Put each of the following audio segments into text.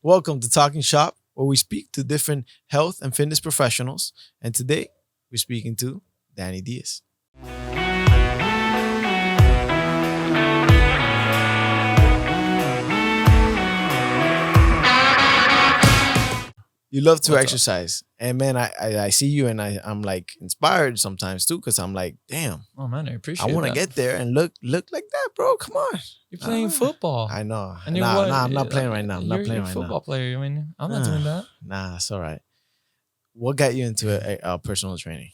Welcome to Talking Shop, where we speak to different health and fitness professionals. And today, we're speaking to Danny Díaz. You love to What's up? exercise. And man, I see you and I'm like inspired sometimes too, because I'm like, damn, Oh man, I I appreciate want to that. get there and look like that, bro. Come on. You're playing football, I know. and you're Nah, what? nah, I'm not playing right now. I'm not You're playing a right now. football player. I mean, I'm not doing that. Nah, it's all right. What got you into personal training?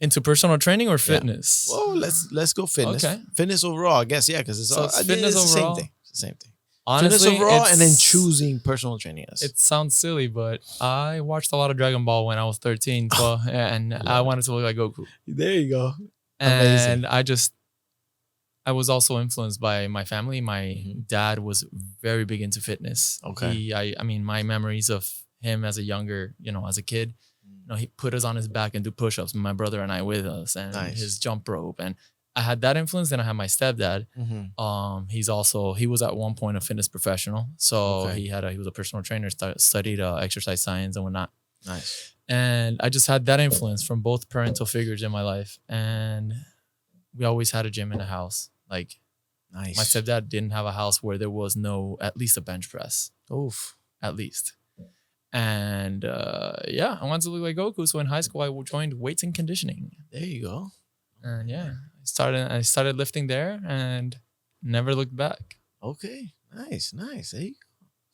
Into personal training or Yeah. fitness? Well, let's go fitness. Okay. Fitness overall, I guess. Yeah, because it's So all it's fitness it's the same overall. thing. It's the same thing. Honestly, Fitness overall, and then it's- choosing personal training. Yes. It sounds silly, but I watched a lot of Dragon Ball when I was 13, 12, and I Love it. wanted to look like Goku. There you go. Amazing. And I was also influenced by my family. My dad was very big into fitness. Okay. I mean, my memories of him as a kid, he put us on his back and do push-ups, my brother and I with us, and Nice. his jump rope. And I had that influence. Then I had my stepdad. He was at one point a fitness professional. So Okay. he was a personal trainer, studied exercise science and whatnot. Nice. And I just had that influence from both parental figures in my life. And we always had a gym in the house. Like Nice. my stepdad didn't have a house where there was at least a bench press, Oof. at least. And I wanted to look like Goku. So in high school, I joined weights and conditioning. There you go. And I started lifting there and never looked back. Okay. Nice. There you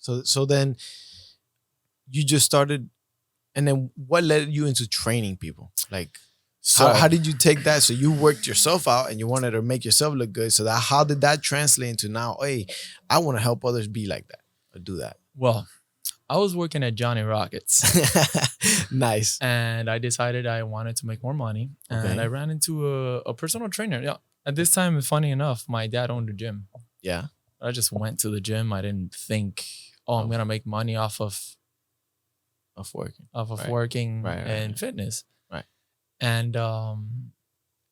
go. So then you just started, and then what led you into training people? Like, So how did you take that? So you worked yourself out and you wanted to make yourself look good. So how did that translate into now? Hey, I want to help others be like that or do that. Well, I was working at Johnny Rockets. Nice. And I decided I wanted to make more money. Okay. And I ran into a personal trainer. Yeah. At this time, funny enough, my dad owned a gym. Yeah. I just went to the gym. I didn't think, I'm going to make money off of working. working Right. in fitness. Right. And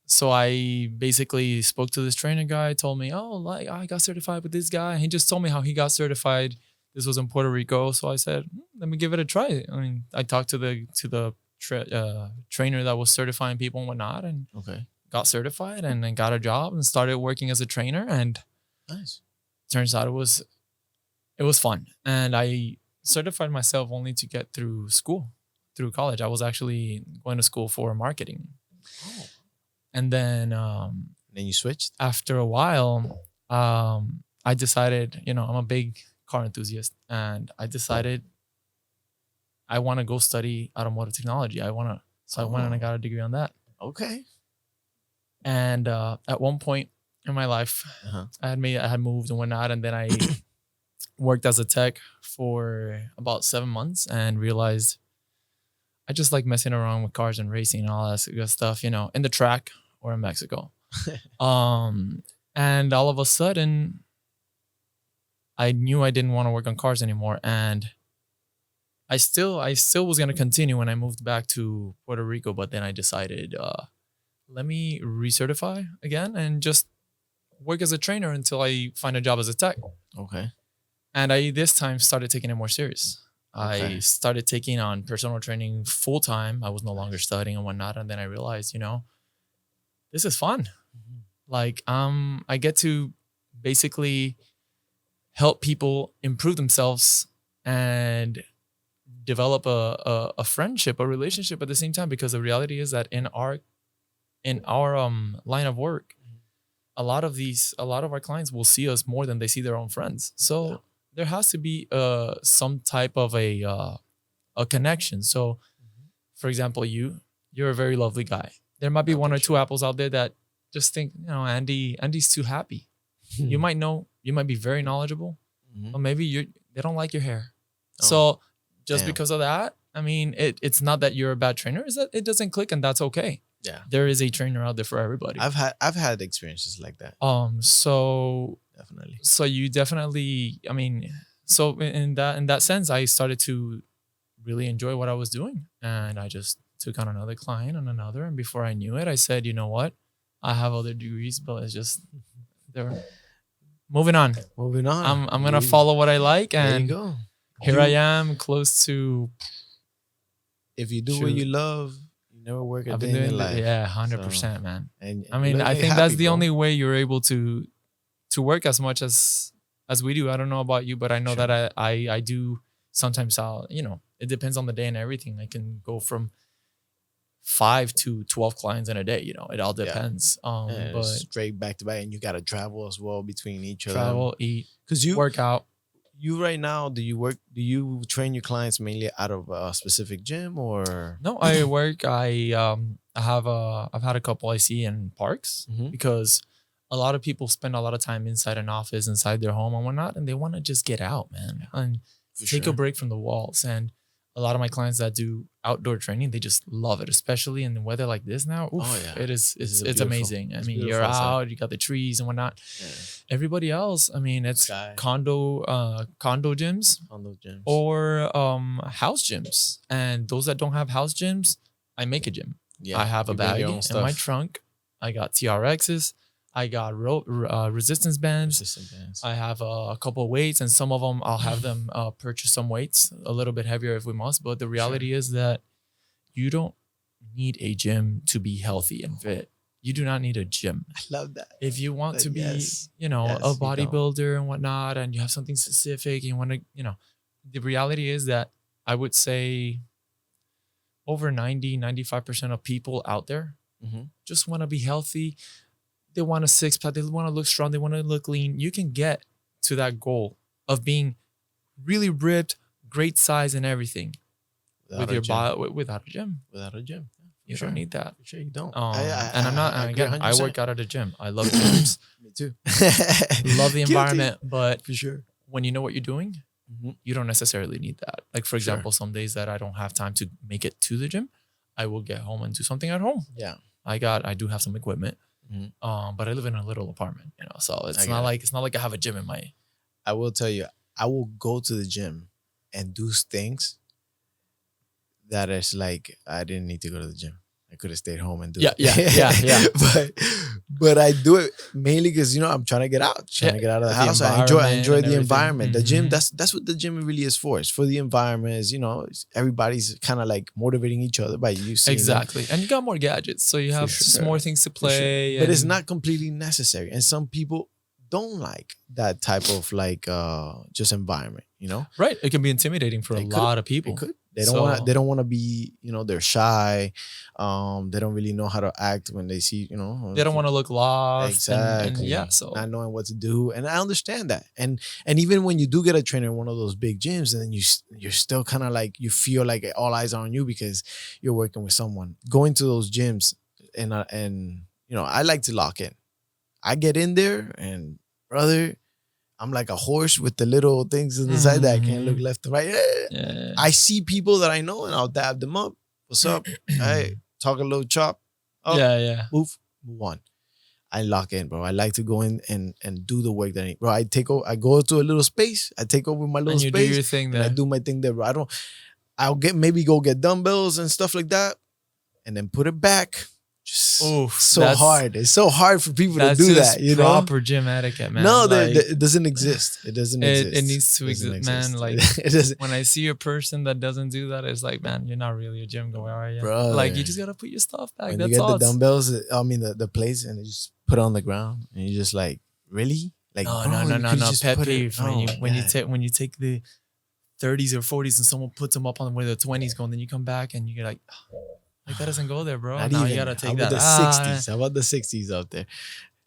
so I basically spoke to this trainer guy, told me, I got certified with this guy. And he just told me how he got certified. This was in Puerto Rico. So I said, let me give it a try. I mean, I talked to the trainer that was certifying people and whatnot, and Okay. got certified and then got a job and started working as a trainer. And Nice. turns out it was fun. And I certified myself only to get through college. I was actually going to school for marketing. Oh. And then Then you switched? after a while, I decided, I'm a big car enthusiast, and I decided I want to go study automotive technology. I went and I got a degree on that. Okay. And at one point in my life, I had moved and whatnot, and then I worked as a tech for about 7 months and realized I just like messing around with cars and racing and all that good stuff, in the track or in Mexico. And all of a sudden, I knew I didn't want to work on cars anymore, and I still was gonna continue when I moved back to Puerto Rico, but then I decided, let me recertify again and just work as a trainer until I find a job as a tech. Okay. And I this time started taking it more serious. Okay. I started taking on personal training full time. I was no longer studying and whatnot, and then I realized, this is fun. Like, I get to basically help people improve themselves and develop a friendship, a relationship at the same time. Because the reality is that in our line of work, a lot of our clients will see us more than they see their own friends. So there has to be some type of a connection. So, for example, you're a very lovely guy. There might be one or two apples out there that just think, Andy's too happy. You might be very knowledgeable, or maybe they don't like your hair. Oh, so just damn. because of that, I mean, it's not that you're a bad trainer, it's that it doesn't click, and that's okay. Yeah. There is a trainer out there for everybody. I've had experiences like that. So Definitely. So you definitely, I mean, so in that sense, I started to really enjoy what I was doing, and I just took on another client and another, and before I knew it, I said, you know what, I have other degrees, but it's just they're moving on. Moving on. I'm gonna follow what I like, There you and go. here I am, close to. If you do what you love, you never work a I've day been in your doing life. yeah, 100%, man. And I you mean, look I like think happy, that's the bro. only way you're able to work as much as we do. I don't know about you, but I know Sure. that I do sometimes. I'll, it depends on the day and everything. I can go from 5 to 12 clients in a day. It all depends. Yeah, But straight back to back, and you got to travel as well between each of them. travel, eat, Because you work out. you right now, do you train your clients mainly out of a specific gym or? No, I work. I've had a couple I see in parks Mhm. because a lot of people spend a lot of time inside an office, inside their home and whatnot, and they want to just get out, man, and For take a sure. break from the walls. And a lot of my clients that do outdoor training, they just love it, especially in the weather like this now. Oof, Oh, yeah. it is. This is It's beautiful. amazing. I It's mean, you're beautiful outside. out, you got the trees and whatnot. Yeah. Everybody else, I mean, it's Sky. condo gyms On those gyms. or house gyms. And those that don't have house gyms, I make a gym. Yeah, I have a you bring bag your own in my stuff. trunk. I got TRXs. I got resistance bands. Resistant bands. I have a couple of weights, and some of them I'll have them purchase some weights a little bit heavier if we must. But the reality is that you don't need a gym to be healthy and fit. You do not need a gym. I love that. If you want to be, Yes. a Yes, you don't. bodybuilder and whatnot, and you have something specific, you want to, the reality is that I would say over 95% of people out there Mhm. just want to be healthy. They want a six pack. They want to look strong. They want to look lean. You can get to that goal of being really ripped, great size and everything Without with a your gym. body without a gym. Without a gym. You Sure. don't need that. For sure, you don't. And I'm not. I And agree again, I 100%. work out at a gym. I love gyms. Me too. Love the Guilty. environment, but For sure. when you know what you're doing, Mhm. you don't necessarily need that. Like for Sure. example, some days that I don't have time to make it to the gym, I will get home and do something at home. Yeah. I do have some equipment, Mhm. but I live in a little apartment, so I it's get not it. like I have a gym in my. I will tell you, I will go to the gym and do things that is like I didn't need to go to the gym. I could have stayed home and do it. Yeah. but I do it mainly because I'm trying to get out, to get out of the The house. I environment enjoy and the everything. environment. The gym, Mhm. that's what the gym really is for. It's for the environment. Everybody's kind of like motivating each other by you seeing them. Exactly, and you got more gadgets, so you For have just sure. more things to For sure. play. But it's and- not completely necessary. And some people don't like that type of like just environment, right. It can be intimidating for a It could- lot of people. It could. They don't want So- to. They don't want to be. They're shy. They don't really know how to act when they see. They don't want to look lost. Exactly. And yeah. So not knowing what to do, and I understand that. And even when you do get a trainer in one of those big gyms, and then you're still kind of like you feel like all eyes are on you because you're working with someone. Going to those gyms, and I like to lock in. I get in there, and brother, I'm like a horse with the little things on the side that I can't look left and right. yeah. I see people that I know and I'll dab them up. What's up? Hey, talk a little chop. Oh, yeah. move on. I lock in, bro. I like to go in and do the work that bro. I take over. I go to a little space. I take over my little And you space. do your thing and there. I do my thing there, bro. I'll go get dumbbells and stuff like that, and then put it back. Just Oof, so that's- hard. It's so hard for people to That's do just that. proper gym etiquette, man. No, Like, it doesn't exist. It doesn't exist. it needs to It doesn't exist, man. Like it doesn't. when I see a person that doesn't do that, it's like, man, you're not really a gym goer, are you? Brother. Like you just gotta put your stuff back. When That's you get all. the dumbbells, the plates, and you just put it on the ground, and you're just like, really? Like, No, bro, you no. could just Pet put it- peeve oh, when God. you take the 30s or 40s and someone puts them up on where the 20s go, and then you come back and you're like that doesn't go there, bro. Not Now even. you gotta How take about that. the 60s? How about the 60s out there?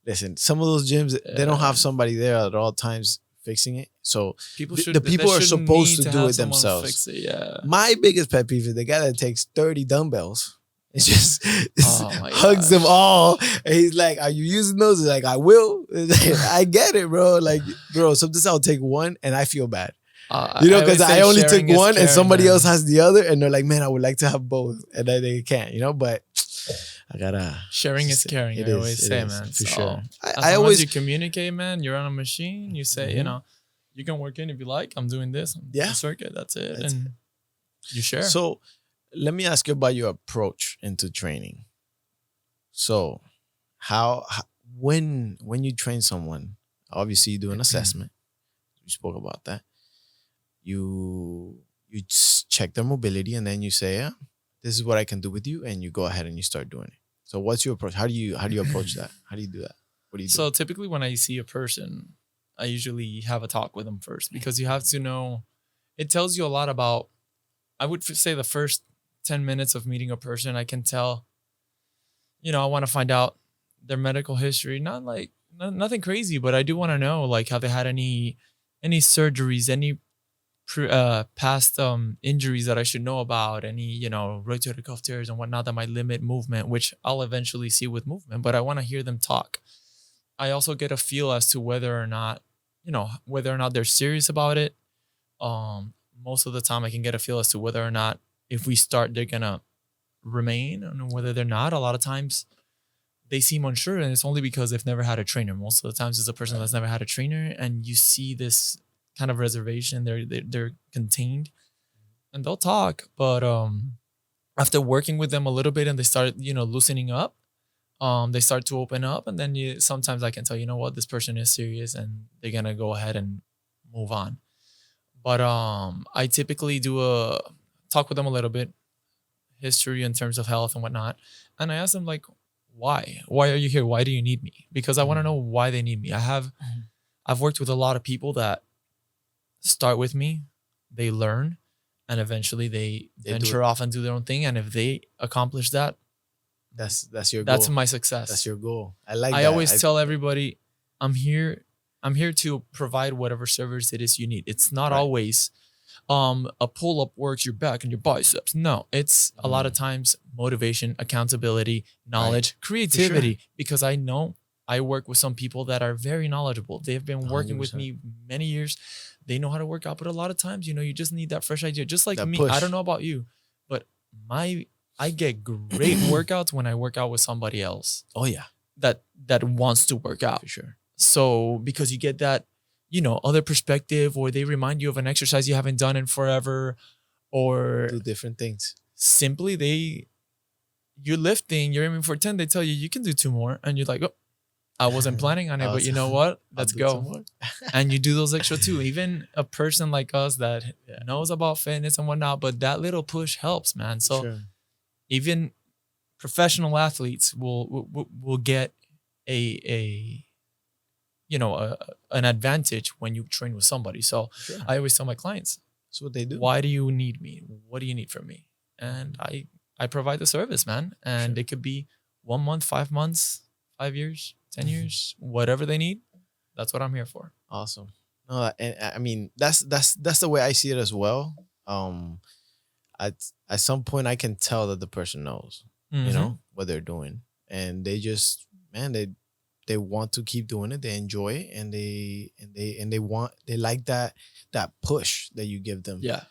Listen, some of those gyms, they don't have somebody there at all times fixing it. So People the- should. the people they are shouldn't supposed need to do have it someone themselves. Fix it, yeah. my biggest pet peeve is the guy that takes 30 dumbbells. It's just Oh my hugs them gosh. all. And he's like, are you using those? He's like, I will. I get it, bro. Like, bro, sometimes I'll take one and I feel bad. Because always I say only took sharing is one and caring, somebody man. else has the other. And they're like, man, I would like to have both. And then they can't, but I gotta. Sharing is caring. It I is, always it say, is, man. for So, sure. As I long as always. you communicate, man. You're on a machine. You say, Mhm. you can work in if you like. I'm doing this. I'm doing Yeah. the circuit. That's it. That's and you share. So let me ask you about your approach into training. So when you train someone, Obviously, you do an assessment. We spoke about that. You check their mobility, and then you say, yeah, this is what I can do with you, and you go ahead and you start doing it. So what's your approach? How do you approach that? How do you do that? What do you do? So typically, when I see a person, I usually have a talk with them first because you have to know. It tells you a lot about. I would say the first 10 minutes of meeting a person, I can tell. I want to find out their medical history. Not like nothing crazy, but I do want to know like have they had any surgeries, any past injuries that I should know about, any rotator cuff tears and whatnot that might limit movement, which I'll eventually see with movement. But I want to hear them talk. I also get a feel as to whether or not they're serious about it. Most of the time, I can get a feel as to whether or not if we start, they're gonna remain, and whether they're not. A lot of times, they seem unsure, and it's only because they've never had a trainer. Most of the times, it's a person that's never had a trainer, and you see this kind of reservation. They're contained, and they'll talk, but after working with them a little bit, and they start loosening up, they start to open up, and then sometimes I can tell what this person is serious, and they're gonna go ahead and move on. But I typically do a talk with them a little bit, history in terms of health and whatnot, and I ask them like, why are you here? Why do you need me? Because I want to know why they need me. I've worked with a lot of people that start with me, they learn, and eventually they venture off and do their own thing. And if they accomplish that, that's your goal. That's my success. That's your goal. I that. Always tell everybody, I'm here to provide whatever service it is you need. It's not always a pull-up works your back and your biceps. No, it's a lot of times motivation, accountability, knowledge, creativity. Because I know I work with some people that are very knowledgeable. They've been working 100%. With me many years. They know how to work out, but a lot of times, you just need that fresh idea. Just like that me, push. I don't know about you, but I get great workouts when I work out with somebody else. Oh yeah, that wants to work out. For sure. So because you get that, other perspective, or they remind you of an exercise you haven't done in forever, or do different things. Simply you're lifting, you're aiming for 10, they tell you can do 2 more, and you're like, oh, I wasn't planning on it, but you know what? Let's go. And you do those extra 2. Even a person like us that knows about fitness and whatnot, but that little push helps, man. So even professional athletes will get an advantage when you train with somebody. So I always tell my clients, that's what they do. Why do you need me? What do you need from me? And I provide the service, man. And it could be 1 month, 5 months, 5 years, 10 years, whatever they need. That's what I'm here for. Awesome. No, and I mean that's the way I see it as well. At some point I can tell that the person knows, what they're doing, and they just, man, they want to keep doing it. They enjoy it, and they like that push that you give them. Yeah.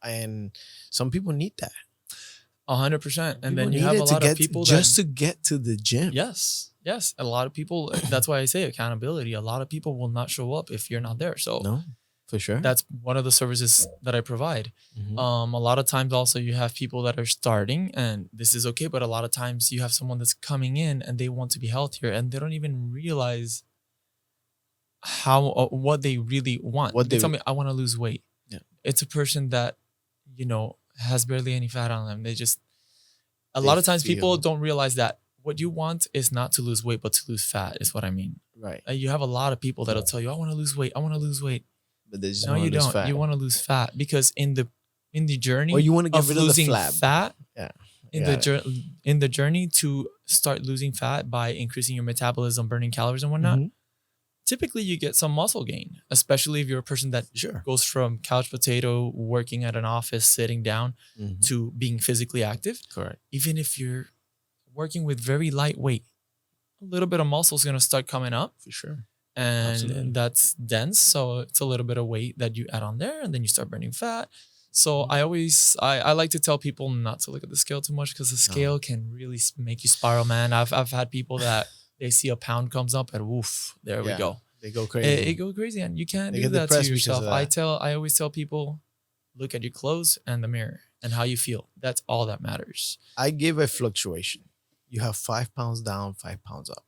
And some people need that. 100%. And then you have a lot of people just to get to the gym. Yes. A lot of people. That's why I say accountability. A lot of people will not show up if you're not there. So no, for sure. That's one of the services that I provide. A lot of times also you have people that are starting, and this is okay, but a lot of times you have someone that's coming in and they want to be healthier, and they don't even realize what they really want. They tell me, I want to lose weight. Yeah. It's a person that, has barely any fat on them. A lot of times people don't realize that what you want is not to lose weight, but to lose fat is what I mean. Right. You have a lot of people that'll tell you, I want to lose weight. I want to lose weight. But they just no, you don't. Fat. You want to lose fat, because in the journey, or you want to get rid of losing the flab. Fat. Yeah. In the journey to start losing fat by increasing your metabolism, burning calories and whatnot. Typically, you get some muscle gain, especially if you're a person that goes from couch potato, working at an office, sitting down, to being physically active. Correct. Even if you're working with very light weight, a little bit of muscle is going to start coming up. For sure. And that's dense. So it's a little bit of weight that you add on there, and then you start burning fat. So I like to tell people not to look at the scale too much, because the scale can really make you spiral, man. I've had people that they see a pound comes up and woof, there we go. They go crazy. It goes crazy, and you can't do that to yourself. I always tell people, look at your clothes and the mirror and how you feel. That's all that matters. I give a fluctuation. You have 5 pounds down, 5 pounds up.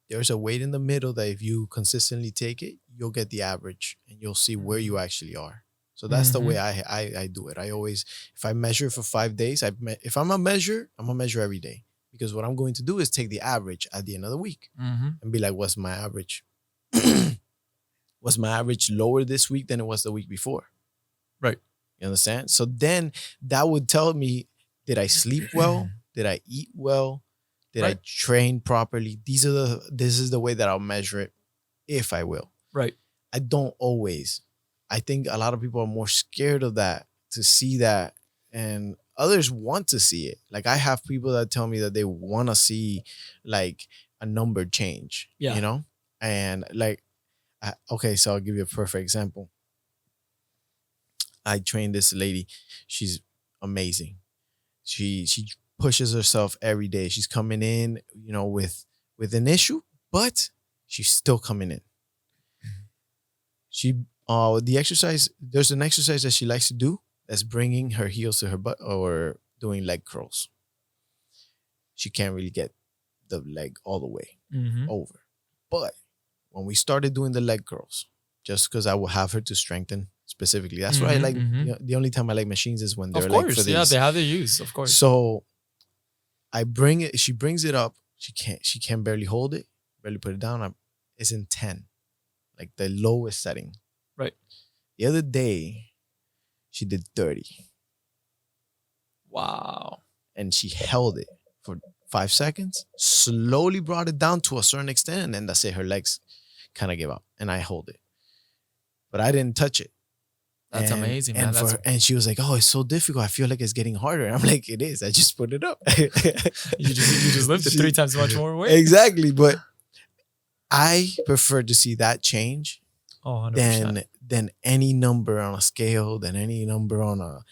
there's a weight in the middle that if you consistently take it, you'll get the average and you'll see where you Mhm. actually are. So that's the way Mhm. I do it. I always, if I measure for 5 days, if I'm a measure, I'm a measure every day, because what I'm going to do is take the average at the end of the week Mhm. and be like, what's my average? Was my average lower this week than it was the week before? Right. You understand? So then that would tell me, did I sleep well? Did I eat well? Did I Right. train properly? This is the way that I'll measure it, if I will. Right. I don't always. I think a lot of people are more scared of that, to see that, and others want to see it. Like I have people that tell me that they want to see like a number change, Yeah. And like, okay, so I'll give you a perfect example. I trained this lady. She's amazing. She pushes herself every day. She's coming in, with an issue, but she's still coming in. She the exercise, there's an exercise that she likes to do that's bringing her heels to her butt, or doing leg curls. She can't really get the leg all the way Mhm. over. But when we started doing the leg curls, just because I will have her to strengthen specifically. That's why I Mhm. like, Mhm. the only time I like machines is when Of they're like for course. Yeah, these. they have their use, of course. So I bring it, she brings it up. She can barely hold it, barely put it down. It's in 10, like the lowest setting. Right. The other day, she did 30, Wow. and she held it for 5 seconds, slowly brought it down to a certain extent, and then that's it. Her legs kind of gave up, and I hold it, but I didn't touch it. That's amazing, man. That's And she was like, "Oh, it's so difficult. I feel like it's getting harder." I'm like, "It is. I just put it up." you just lifted She- 3 times much more weight. exactly, but I prefer to see that change Oh, 100%. than any number on a scale, than any number on a,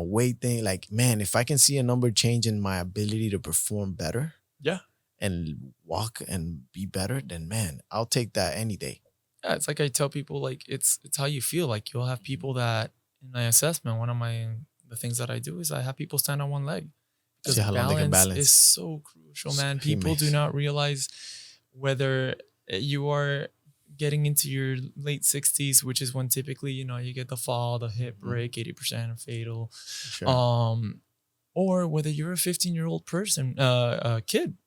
weight thing. Like, man, if I can see a number change in my ability to perform better Yeah. and walk and be better, then man, I'll take that any day. Yeah, it's like I tell people, like it's how you feel. Like you'll have people that in my assessment, one of my the things that I do is I have people stand on one leg because See how long they can balance is balance. so crucial, man. He People do makes. not realize whether you are getting into your late 60s, which is when typically, you get the fall, the hip break, 80% fatal. Sure. Or whether you're a 15-year-old person, kid,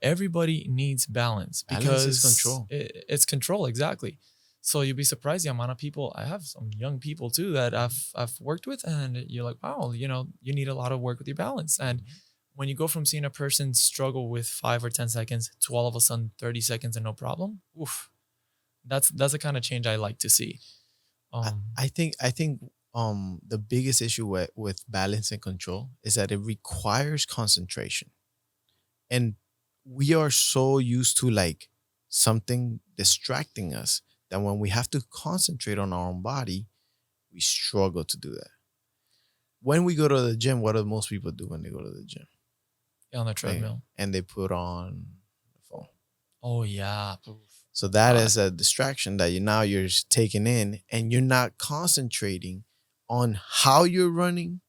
everybody needs balance Balance is because control. it's control, exactly. So you'll be surprised the amount of people. I have some young people too that I've worked with, and you're like, wow, you need a lot of work with your balance. And when you go from seeing a person struggle with 5 or 10 seconds to all of a sudden 30 seconds and no problem, oof, that's the kind of change I like to see. I, Um, I think the biggest issue with balance and control is that it requires concentration. And we are so used to like something distracting us that when we have to concentrate on our own body, we struggle to do that. When we go to the gym, what do most people do when they go to the gym? on the They, treadmill. and they put on the phone. Oh yeah. Oof. So that God. is a distraction that you're taking in, and you're not concentrating on how you're running.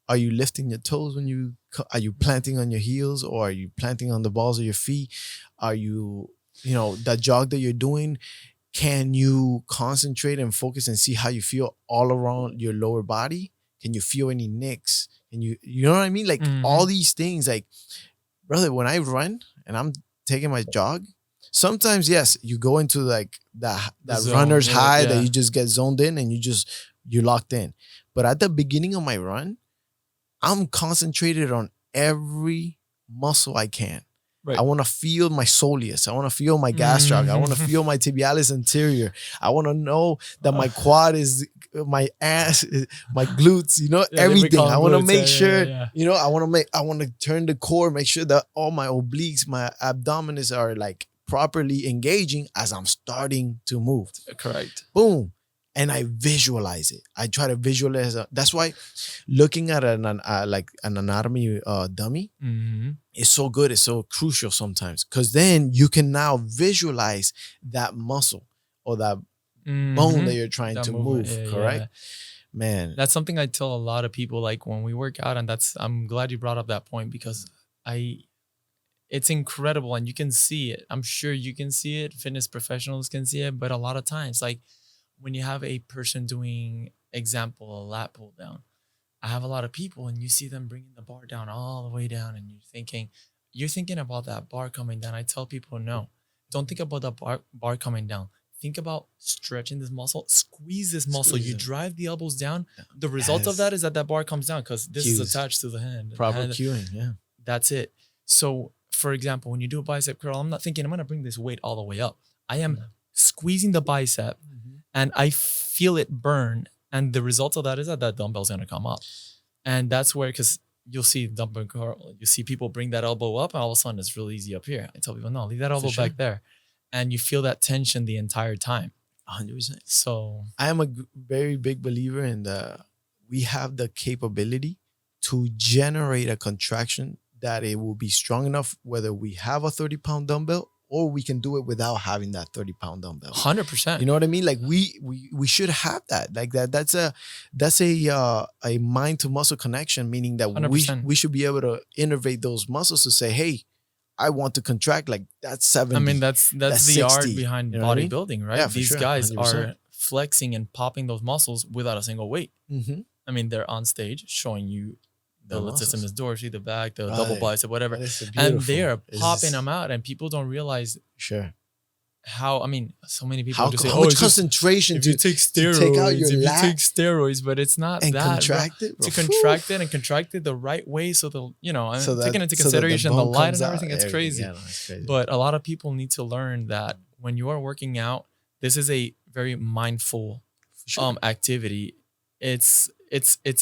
Are you lifting your toes when are you planting on your heels, or are you planting on the balls of your feet? Are you, that jog that you're doing, can you concentrate and focus and see how you feel all around your lower body? Can you feel any nicks? And you know what I mean? Like all Mhm. these things, like, brother, when I run and I'm taking my jog, sometimes yes, you go into like The that zone. runner's Yeah. high that Yeah. you just get zoned in and you're locked in. But at the beginning of my run, I'm concentrated on every muscle I can. I Right. want to feel my soleus. I want to feel my gastroc. I want to Mhm. feel my tibialis anterior. I want to know that my quad is my ass, my glutes, Yeah, they everything. call I them want to glutes. make Yeah, yeah, yeah, sure, yeah. I want to turn the core, make sure that all my obliques, my abdominals are like properly engaging as I'm starting to move. Correct. Boom. And I visualize it. I try to visualize it. That's why looking at like an anatomy dummy Mm-hmm. is so good. It's so crucial sometimes, because then you can now visualize that muscle or that bone Mm-hmm. that you're trying That to movement. move. Yeah, Correct, yeah. man. That's something I tell a lot of people. Like when we work out, and I'm glad you brought up that point because I it's incredible, and you can see it. I'm sure you can see it. Fitness professionals can see it, but a lot of times, like when you have a person doing, example, a lat pull down, I have a lot of people, and you see them bringing the bar down all the way down, and you're thinking about that bar coming down. I tell people, no, don't think about the bar coming down. Think about stretching this muscle, squeeze this muscle. Squeeze You it. drive the elbows down. The result of Yes. that is that that bar comes down because this is Cues. attached to the hand. Proper And cueing. Yeah. that's it. So, for example, when you do a bicep curl, I'm not thinking I'm going to bring this weight all the way up. I am squeezing the bicep and I feel it burn. And the result of that is that that dumbbell's going to come up. And that's where, because you'll see dumbbell curl, you see people bring that elbow up and all of a sudden it's really easy up here. I tell people, no, leave that elbow sure. back there. And you feel that tension the entire time. 100%. So I am a very big believer in we have the capability to generate a contraction that it will be strong enough whether we have a 30-pound dumbbell or we can do it without having that 30-pound dumbbell. 100%. You know what I mean? Like we should have that. Like that's a mind to muscle connection, meaning that 100%. we should be able to innervate those muscles to say, hey, I want to contract like that's 70. I mean, that's the 60, art behind you know what I mean? bodybuilding, right? Yeah, for These sure, guys 100%. are flexing and popping those muscles without a single weight. Mm-hmm. I mean, they're on stage showing you the latissimus dorsi, the back, the Right. double bicep, whatever, That is and they are beautiful. popping them out, and people don't realize Sure. how. I mean, so many people How, just say, how "Oh, much it's just concentration if you to take steroids, take out your if you lat take steroids," but it's not and that, bro. contract it? To Bro. contract it and contract it the right way, so the and So that- taking into so that the consideration the bone light comes and out, everything, it's crazy. Yeah, no, it's crazy. But a lot of people need to learn that when you are working out, this is a very mindful Sure. activity. It's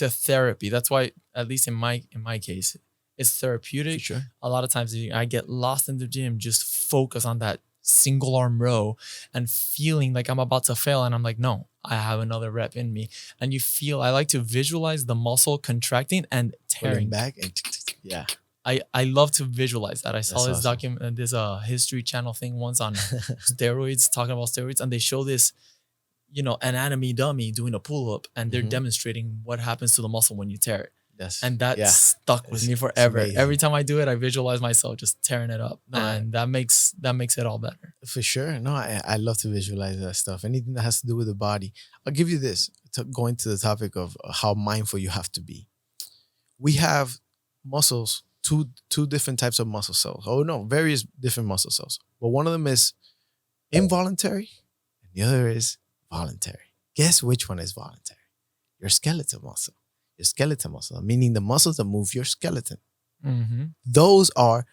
a therapy. That's why, at least in my case, it's therapeutic. For sure. A lot of times I get lost in the gym, just focus on that single arm row and feeling like I'm about to fail. And I'm like, no, I have another rep in me. And you feel, I like to visualize the muscle contracting and tearing Pulling back and yeah. I love to visualize that. I saw That's this awesome. document, this History Channel thing once on steroids, talking about steroids, and they show this, anatomy dummy doing a pull up, and they're Mhm. demonstrating what happens to the muscle when you tear it, That's and that yeah. stuck with It's- me it's forever. amazing. Every time I do it, I visualize myself just tearing it up, No, and that makes it all better. For sure. No, I love to visualize that stuff. Anything that has to do with the body. I'll give you this. Going to the topic of how mindful you have to be. We have muscles, two different types of muscle cells. Oh no, various different muscle cells. But one of them is involuntary and the other is voluntary. Guess which one is voluntary? Your skeletal muscle. Your skeletal muscle, meaning the muscles that move your skeleton. Mm-hmm. Those are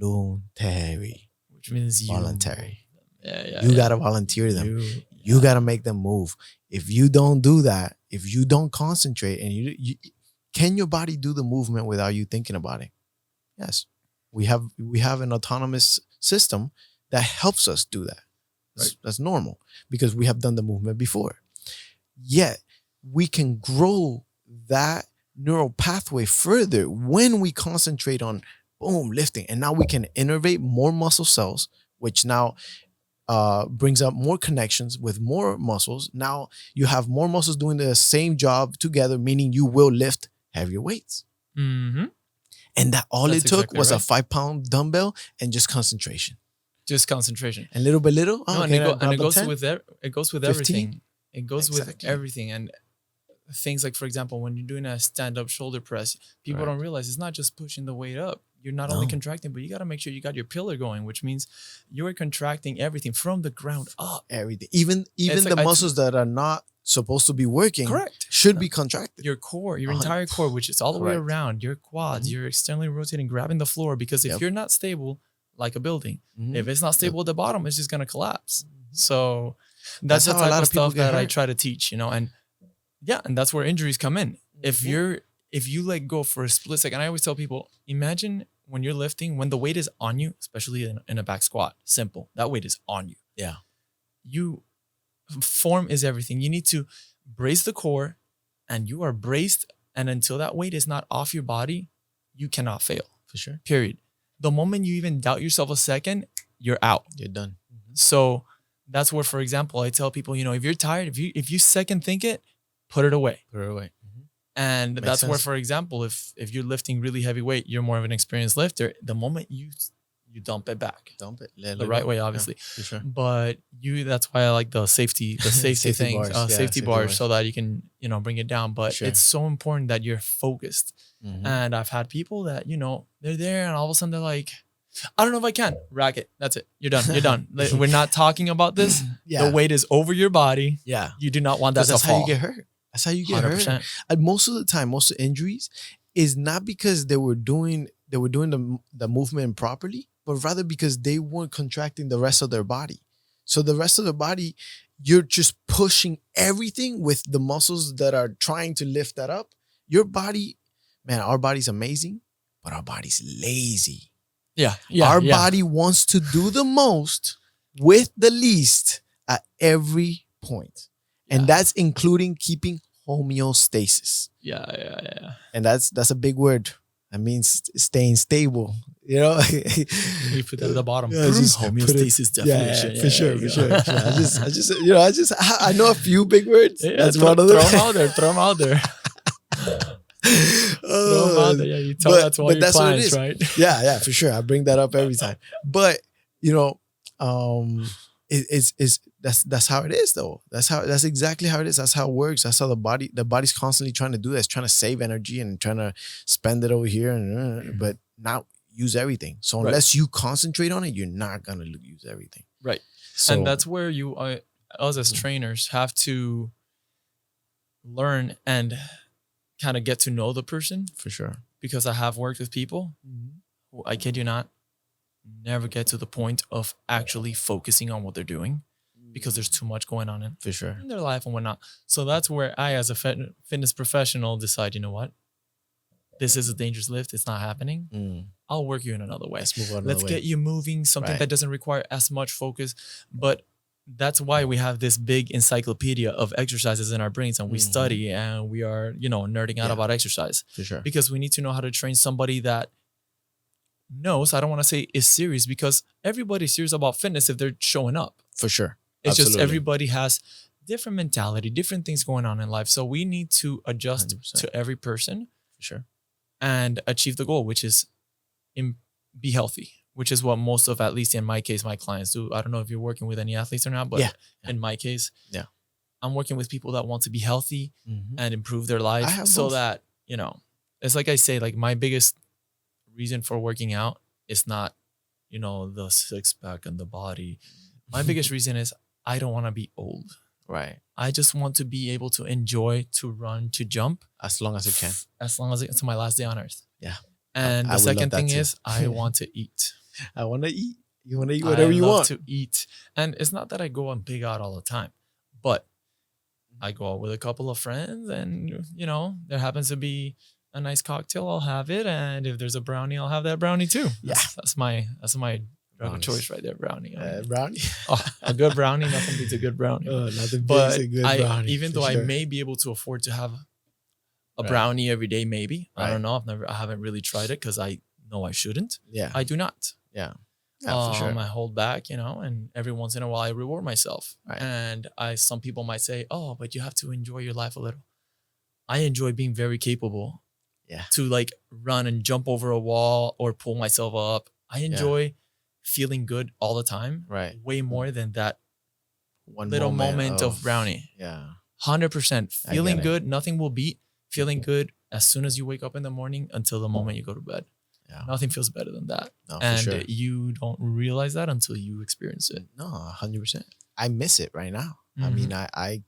voluntary. Which means Voluntary. Yeah. You gotta volunteer them. You gotta make them move. If you don't do that, if you don't concentrate, and you can your body do the movement without you thinking about it? Yes. We have an autonomous system that helps us do that. That's normal because we have done the movement before. Yet we can grow that neural pathway further when we concentrate on boom lifting, and now we can innervate more muscle cells, which now brings up more connections with more muscles. Now you have more muscles doing the same job together, meaning you will lift heavier weights. Mm-hmm. And that all That's it took exactly was right. a 5-pound dumbbell and just concentration. Just concentration. And little by little, No, okay, and it goes 10. with it goes with 15? everything. It goes with Exactly. everything. And things like, for example, when you're doing a stand-up shoulder press, people Right. don't realize it's not just pushing the weight up. You're not only No. contracting, but you got to make sure you got your pillar going, which means you are contracting everything from the ground up. Everything. Even It's the like muscles that are not supposed to be working Correct. should be contracted. Your core, your 100. entire core, which is all the way Correct. around, your quads, Mhm. you're externally rotating, grabbing the floor. Because if Yep. you're not stable, like a building, Mhm. if it's not stable at the bottom, it's just gonna collapse. So that's That's the how a type lot of of people stuff get that I hurt. try to teach, and and that's where injuries come in. Mhm. If you let go for a split second, I always tell people, imagine when you're lifting, when the weight is on you, especially in a back squat, simple, that weight is on you. Yeah. Form is everything. You need to brace the core, and you are braced. And until that weight is not off your body, you cannot fail. For sure. Period. The moment you even doubt yourself a second, you're out. You're done. So that's where, for example, I tell people, if you're tired, if you second think it, put it away. Put it away. And Makes that's where, sense. for example, if you're lifting really heavy weight, you're more of an experienced lifter. The moment you dump it back Dump it. Let the it right go. way, Yeah, obviously. for sure. But that's why I like the safety Safety things, bars. Yeah, safety safety bars, bars. so that you can bring it down. But Sure. it's so important that you're focused. Mhm. And I've had people that they're there, and all of a sudden they're like, I don't know if I can rack it. That's it. You're done. You're done. We're not talking about this. Yeah. The weight is over your body. Yeah. You do not want that Because to that's how fall. you get hurt. That's how you get hurt. 100%. And most of the time, most of the injuries is not because they were doing the movement properly, but rather because they weren't contracting the rest of their body. So the rest of the body, you're just pushing everything with the muscles that are trying to lift that up. Your body, man, our body's amazing, but our body's lazy. Yeah. Our body wants to do the most with the least at every point. And that's including keeping homeostasis. Yeah. And that's a big word. That means staying stable. You know, You put that at the bottom. Yeah, just Homeostasis definition. Yeah, for sure. I know a few big words. Yeah, That's one of them. Throw them out there. Throw them out there. Throw them out there. Yeah, you tell that to all your clients, right? Yeah, for sure. I bring that up every time. But that's how it is though. That's exactly how it is. That's how it works. That's how the body's constantly trying to do that. It's trying to save energy and trying to spend it over here but not use everything. So unless you concentrate on it, you're not gonna use everything. Right. So, and that's where us as trainers have to learn and kind of get to know the person. For sure. Because I have worked with people who, I kid you not, never get to the point of actually focusing on what they're doing because there's too much going on in their life and whatnot. So that's where I, as a fitness professional, decide, you know what? This is a dangerous lift. It's not happening. I'll work you in another way. Let's move on. Let's get you moving, something that doesn't require as much focus. But that's why we have this big encyclopedia of exercises in our brains, and we study and we are, nerding out about exercise. For sure. Because we need to know how to train somebody that knows, I don't want to say is serious, because everybody's serious about fitness if they're showing up. For sure. It's just everybody has different mentality, different things going on in life. So we need to adjust 100%. To every person. For sure. And achieve the goal, which is be healthy, which is what most of, at least in my case, my clients do. I don't know if you're working with any athletes or not, but in my case, I'm working with people that want to be healthy and improve their life so that, it's like I say, like my biggest reason for working out is not, the six pack and the body. My biggest reason is I don't want to be old. Right. I just want to be able to enjoy, to run, to jump. As long as you can. As long as it's my last day on earth. Yeah. And the second thing is I want to eat. I want to eat. You want to eat whatever you want. I love to eat. And it's not that I go and pig out all the time, but I go out with a couple of friends and, there happens to be a nice cocktail, I'll have it. And if there's a brownie, I'll have that brownie too. Yeah. That's my drug of choice right there, brownie. Brownie? A good brownie, nothing beats a good brownie. Nothing beats a good brownie. Even though I may be able to afford to have a brownie every day, maybe. I don't know. I haven't really tried it because I know I shouldn't. Yeah. I do not. Yeah. Yeah, for sure. I hold back, and every once in a while I reward myself. Right. And some people might say, oh, but you have to enjoy your life a little. I enjoy being very capable. Yeah. To like run and jump over a wall or pull myself up. I enjoy feeling good all the time. Right. Way more than that one little moment of brownie. Yeah. 100%. Feeling good, nothing will beat feeling good as soon as you wake up in the morning until the moment you go to bed. Yeah. Nothing feels better than that. No, and for sure. You don't realize that until you experience it. No, 100%. I miss it right now. I mean, I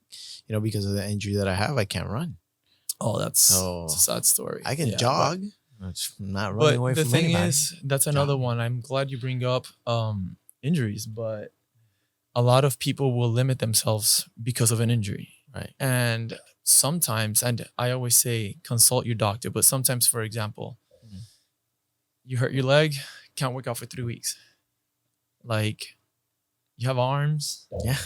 because of the injury that I have, I can't run. Oh, that's a sad story. I can jog. It's not running away from anybody. But the thing is, that's another one. I'm glad you bring up injuries, but a lot of people will limit themselves because of an injury. Right. And sometimes, and I always say consult your doctor, but sometimes, for example, you hurt your leg, can't work out for 3 weeks. Like, you have arms. Yeah.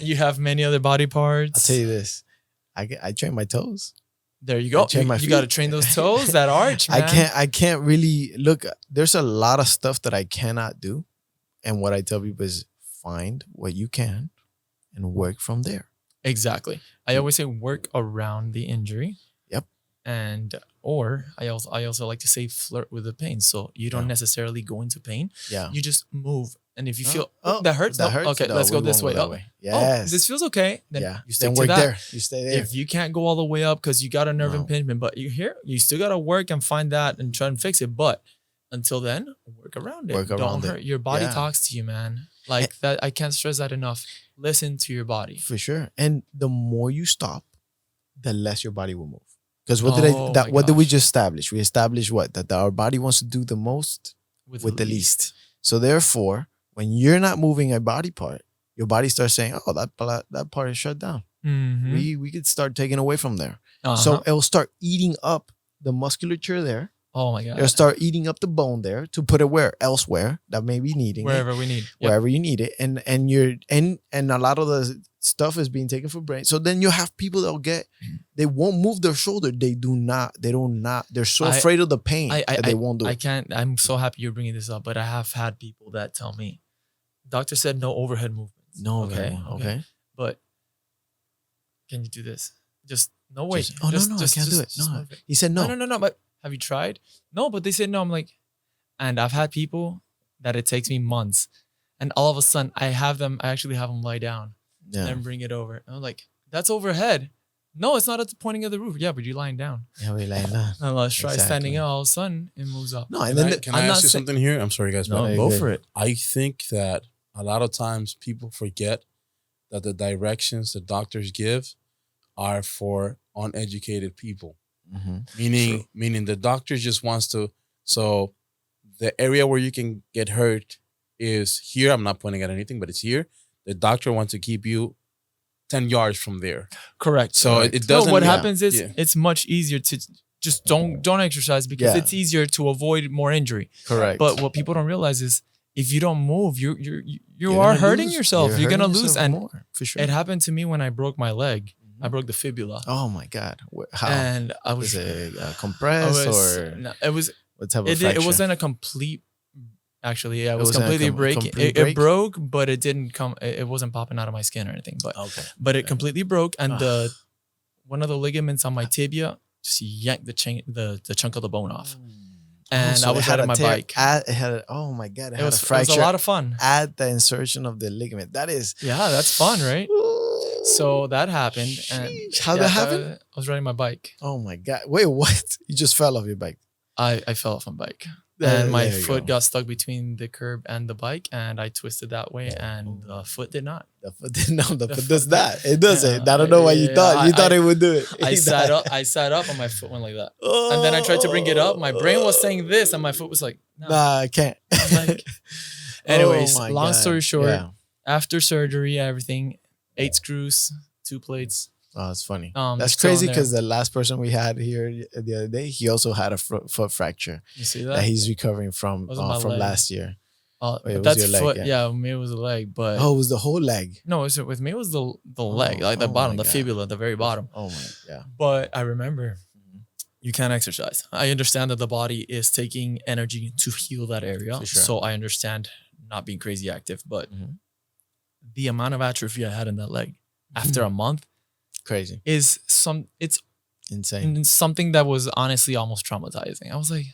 You have many other body parts. I'll tell you this. I train my toes. There you go. You got to train those toes, that arch, man. I can't really look. There's a lot of stuff that I cannot do. And what I tell people is find what you can and work from there. Exactly. I always say work around the injury. Yep. and or I also like to say flirt with the pain. So you don't Yeah. necessarily go into pain. Yeah. You just move. And if you Oh, feel oh, that hurts, that no, hurts. okay, No, let's we go this won't way. that Oh, way. oh, Yes. this feels okay. Then Yeah. you stick Then to work that. there. You stay there. If you can't go all the way up because you got a nerve No. impingement, but you're here, you still gotta work and find that and try and fix it. But until then, work around it. Work Don't around it. hurt. Your body Yeah. talks to you, man. Like that. I can't stress that enough. Listen to your body. For sure. And the more you stop, the less your body will move. Because what did Oh my what did we gosh. just establish? We established what? That our body wants to do the most with the least. So therefore, when you're not moving a body part, your body starts saying, "Oh, that part is shut down. Mm-hmm. We could start taking away from there." Uh-huh. So it'll start eating up the musculature there. Oh my god. It'll start eating up the bone there to put it where elsewhere that may be needing it, Wherever we need. Yep. wherever you need it, and a lot of the stuff is being taken for brain. So then you have people that'll they won't move their shoulder. They do not. They're so afraid of the pain that they won't do it. I can't. I'm so happy you're bringing this up, but I have had people that tell me, doctor said no overhead movements. No, okay. But can you do this? Just no way. Just, no, I can't do it. No, he said no. No. But have you tried? No, but they said no. I'm like, and I've had people that it takes me months, and all of a sudden I actually have them lie down and bring it over. And I'm like, that's overhead. No, it's not at the pointing of the roof. Yeah, but you're lying down. Yeah, we're lying down. And let's try standing up. All of a sudden, it moves up. No, and can I ask you something here? I'm sorry, guys. No, but go for it. I think that a lot of times people forget that the directions the doctors give are for uneducated people. Mm-hmm. Meaning the doctor just wants to. So the area where you can get hurt is here. I'm not pointing at anything, but it's here. The doctor wants to keep you 10 yards from there. Correct. So it doesn't. No, what happens is it's much easier to just don't exercise because it's easier to avoid more injury. Correct. But what people don't realize is if you don't move, you are hurting yourself. You're gonna lose. And more, for sure. It happened to me when I broke my leg. I broke the fibula. Oh my god! How? And I was it compressed or no, it was what type of fracture? It wasn't a complete. Actually, yeah, it was wasn't completely breaking. It break? broke, but it didn't come. It wasn't popping out of my skin or anything. But Okay. but it completely broke, and one of the ligaments on my tibia just yanked the chunk of the bone off. And so I was riding my bike. Oh my god! It was a lot of fun. At the insertion of the ligament. That is. Yeah, that's fun, right? So that happened. And how that happened? I was riding my bike. Oh my god! Wait, what? You just fell off your bike? I fell off my bike. And my foot got stuck between the curb and the bike, and I twisted that way, and the foot did not. The foot did not. The foot does that. It doesn't. Yeah, I don't know why you thought. You thought it would do it. I sat up, and my foot went like that. And then I tried to bring it up. My brain was saying this, and my foot was like, nah, I can't. Like, anyways, Oh my long God. story short, Yeah. after surgery, everything, 8 screws, 2 plates. Oh, it's funny. They're That's still crazy in there. because the last person we had here the other day, he also had a foot fracture You see that that? he's recovering from Wasn't my leg. last year. Wait, it was That's your leg, foot. yeah. Yeah, me it was a leg, but Oh, it was the whole leg. no, with me it was the leg, like the oh bottom, my the God. fibula, the very bottom. Oh my, yeah. But I remember you can't exercise. I understand that the body is taking energy to heal that area. For sure. So I understand not being crazy active, but Mhm. the amount of atrophy I had in that leg after a month Crazy, is insane. something that was honestly almost traumatizing. I was like,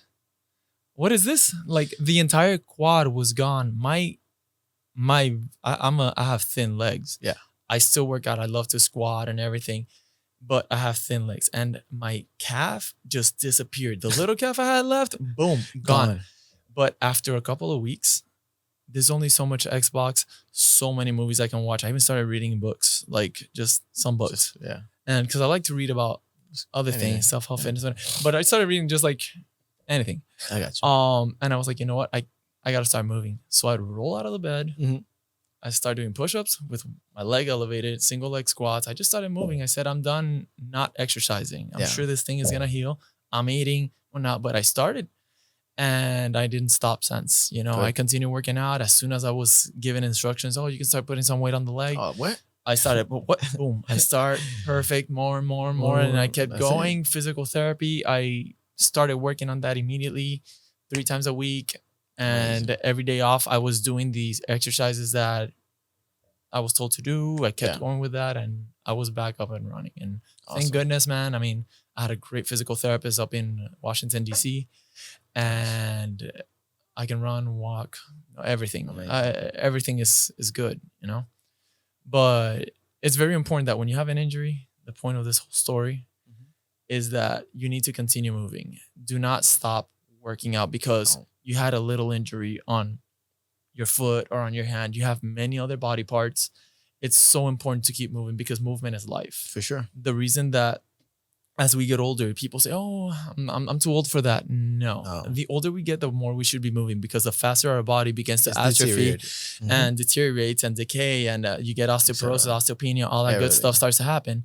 what is this? Like the entire quad was gone. I have thin legs. Yeah. I still work out. I love to squat and everything, but I have thin legs, and my calf just disappeared. The little calf I had left, boom, gone. But after a couple of weeks, there's only so much Xbox, so many movies I can watch. I even started reading books, like just some books. Yeah. And because I like to read about other Anything. things, self-help, fitness, but I started reading just like anything. I got you. And I was like, you know what? I got to start moving. So I'd roll out of the bed. Mhm. I started doing push-ups with my leg elevated, single leg squats. I just started moving. I said, I'm done not exercising. I'm Yeah. sure this thing is going to heal. I'm eating or not, but I started and I didn't stop since. You know, Good. I continued working out. As soon as I was given instructions, oh, you can start putting some weight on the leg. What? I started, what? Boom. I start perfect, more and more and more. And I kept That's it. going. Physical therapy. I started working on that immediately, 3 times a week. And every day off, I was doing these exercises that I was told to do. I kept Yeah. going with that, and I was back up and running. And thank Awesome. goodness, man. I mean, I had a great physical therapist up in Washington D.C. and I can run, walk, everything. Amazing. Everything is good, you know. But it's very important that when you have an injury, the point of this whole story is that you need to continue moving. Do not stop working out because No. you had a little injury on your foot or on your hand. You have many other body parts. It's so important to keep moving because movement is life. For sure. The reason that as we get older, people say, "Oh, I'm too old for that." No. No. The older we get, the more we should be moving because the faster our body begins to It's atrophy deteriorated. and deteriorates and decay, and you get osteoporosis, osteopenia, all that good Everything. stuff starts to happen.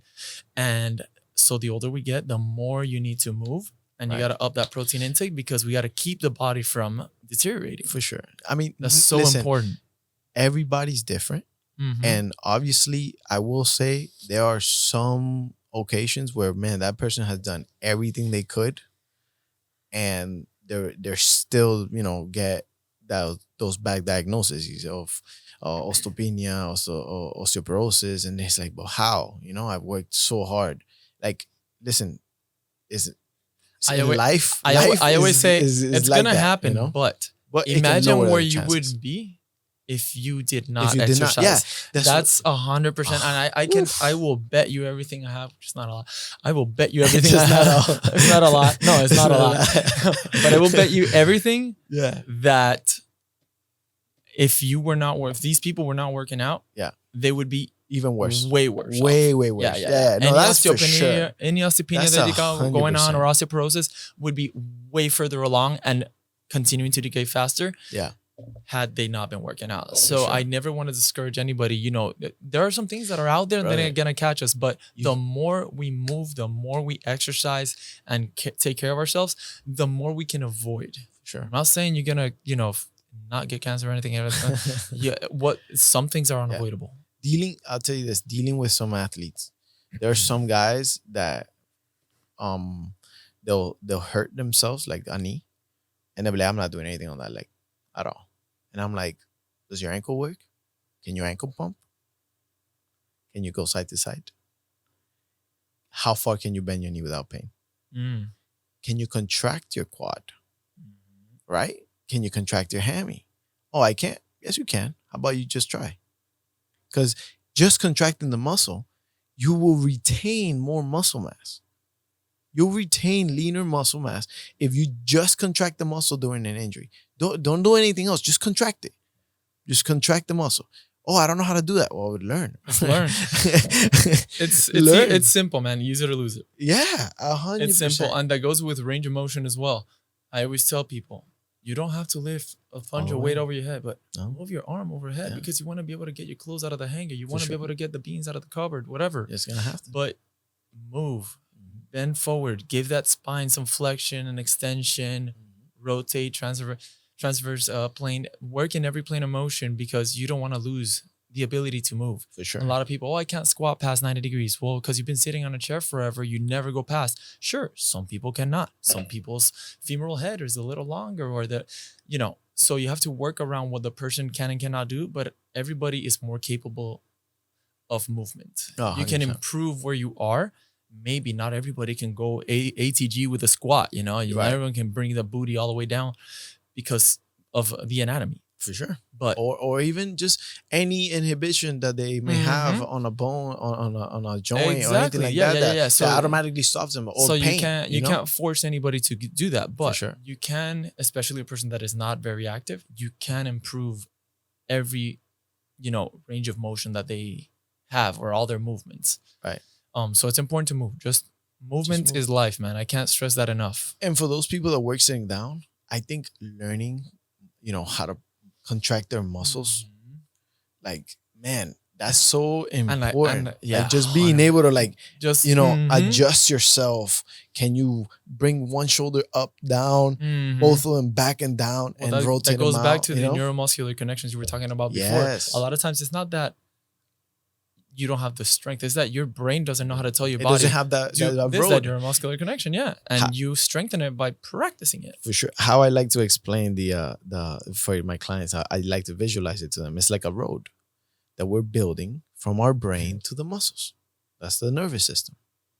And so the older we get, the more you need to move, and you Right. got to up that protein intake because we got to keep the body from deteriorating. For sure. I mean, That's so listen, important. everybody's different. Mhm. And obviously, I will say there are some occasions where, man, that person has done everything they could, and they're still, get those bad diagnoses of osteopenia, also osteoporosis, and it's like, but how? I've worked so hard. Like, listen, is I always- life? I life always is- say is it's like gonna that, happen, But it can imagine lower where the you chances. would be if you did not If you did not, exercise. yeah, That's 100%. And I will bet you everything I have, which is not a lot. I will bet you everything I Just not have. all. It's not a lot. No, it's not a lot. But I will bet you everything Yeah. that if these people were not working out, Yeah. they would be Even worse. way worse. off. Way worse. Yeah, Yeah. No, any that's for osteopenia, sure. any osteopenia That's that you got going on 100%. or osteoporosis would be way further along and continuing to decay faster. Yeah. Had they not been working out. So sure. I never want to discourage anybody. There are some things that are out there that are Right. gonna catch us, but the more we move, the more we exercise and take care of ourselves, the more we can avoid. Sure. I'm not saying you're gonna, not get cancer or anything. Yeah, some things are unavoidable. I'll tell you this, dealing with some athletes, there are some guys that they'll hurt themselves like a knee, and they'll be like, I'm not doing anything on that leg at all. And I'm like, does your ankle work? Can you ankle pump? Can you go side to side? How far can you bend your knee without pain? Mm. Can you contract your quad? Right? Can you contract your hammy? Oh, I can't. Yes, you can. How about you just try? Because just contracting the muscle, you will retain more muscle mass. You'll retain leaner muscle mass if you just contract the muscle during an injury. Don't do anything else. Just contract it. Just contract the muscle. Oh, I don't know how to do that. Well, learn. Learn. Learn. It's simple, man. Use it or lose it. Yeah, 100%. It's simple, and that goes with range of motion as well. I always tell people, you don't have to lift a punch Oh, of weight yeah. over your head, but No. move your arm overhead Yeah. because you want to be able to get your clothes out of the hanger. You For want to sure. be able to get the beans out of the cupboard, whatever. It's gonna have to. But move, bend forward, give that spine some flexion and extension, rotate, transverse plane, work in every plane of motion because you don't want to lose the ability to move. For sure. A lot of people, I can't squat past 90 degrees. Well, because you've been sitting on a chair forever, you never go past. Sure, some people cannot. Some people's femoral head is a little longer, or so you have to work around what the person can and cannot do, but everybody is more capable of movement. Oh, You can 100%. improve where you are. Maybe not everybody can go ATG with a squat, Not Right. everyone can bring the booty all the way down because of the anatomy. For sure. But Or even just any inhibition that they may have on a bone, on a joint, or anything Exactly. like Yeah, that, yeah, that, yeah. that So- automatically stops them. Or so pain, you can't force anybody to do that, but sure. you can, especially a person that is not very active, you can improve every range of motion that they have or all their movements. Right. So it's important to move. Just movement move. is life, man. I can't stress that enough. And for those people that work sitting down, I think learning, how to contract their muscles, like, man, that's so important. yeah, Like, just being able to just adjust yourself. Can you bring one shoulder up, down, both of them back and down, and rotate that goes them back out, to the neuromuscular connections you were talking about before. Yes. A lot of times it's not that you don't have the strength, it's that your brain doesn't know how to tell your It body doesn't have that do that this, road. that neuromuscular connection, and you strengthen it by practicing it. For sure. How I like to explain the for my clients, I like to visualize it to them. It's like a road. that we're building from our brain to the muscles. That's the nervous system.